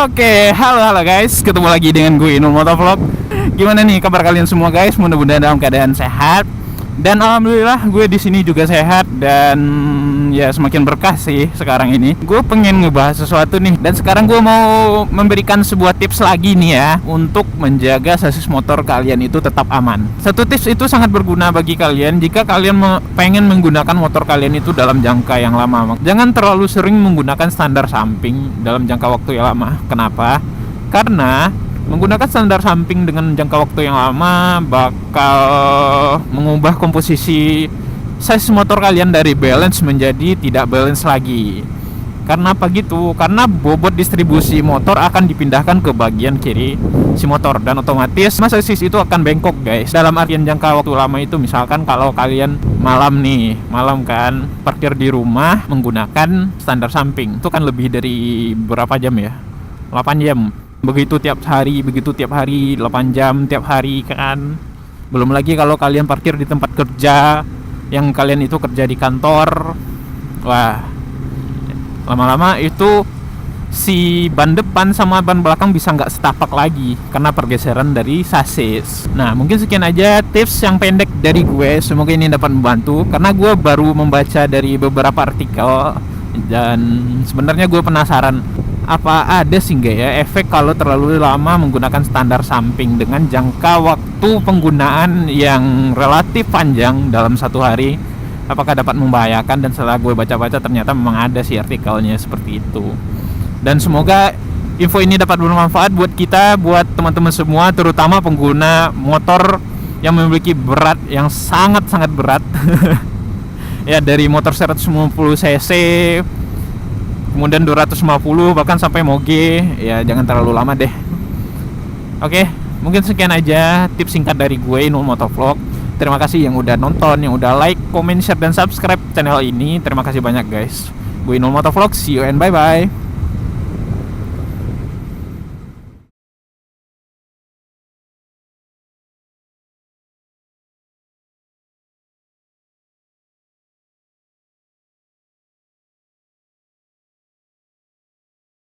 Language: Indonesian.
Oke, halo guys, ketemu lagi dengan gue Inul Motovlog. Gimana nih kabar kalian semua guys? Mudah-mudahan dalam keadaan sehat. Dan alhamdulillah gue di sini juga sehat dan ya semakin berkah sih sekarang ini. Gue pengen ngebahas sesuatu nih dan sekarang gue mau memberikan sebuah tips lagi nih ya untuk menjaga sasis motor kalian itu tetap aman. Satu tips itu sangat berguna bagi kalian jika kalian pengen menggunakan motor kalian itu dalam jangka yang lama. Jangan terlalu sering menggunakan standar samping dalam jangka waktu yang lama. Kenapa? Karena menggunakan standar samping dengan jangka waktu yang lama bakal mengubah komposisi size motor kalian dari balance menjadi tidak balance lagi. Karena apa gitu? Karena bobot distribusi motor akan dipindahkan ke bagian kiri si motor dan otomatis sasis itu akan bengkok guys. Dalam artian jangka waktu lama itu misalkan kalau kalian malam kan parkir di rumah menggunakan standar samping, itu kan lebih dari berapa jam ya? 8 jam. Begitu tiap hari 8 jam tiap hari kan. Belum lagi kalau kalian parkir di tempat kerja yang kalian itu kerja di kantor. Wah, lama-lama itu si ban depan sama ban belakang bisa nggak setapak lagi karena pergeseran dari sasis. Nah, mungkin sekian aja tips yang pendek dari gue. Semoga ini dapat membantu karena gue baru membaca dari beberapa artikel dan sebenarnya gue penasaran apa ada sih nggak ya efek kalau terlalu lama menggunakan standar samping dengan jangka waktu penggunaan yang relatif panjang dalam satu hari, apakah dapat membahayakan? Dan setelah gue baca-baca ternyata memang ada sih artikelnya seperti itu. Dan semoga info ini dapat bermanfaat buat kita, buat teman-teman semua, terutama pengguna motor yang memiliki berat yang sangat-sangat berat ya, dari motor 150 cc kemudian 250 bahkan sampai moge, ya jangan terlalu lama deh. Oke, mungkin sekian aja tips singkat dari gue Inul Motovlog. Terima kasih yang udah nonton, yang udah like, comment, share, dan subscribe channel ini. Terima kasih banyak guys. Gue Inul Motovlog, see you and bye bye.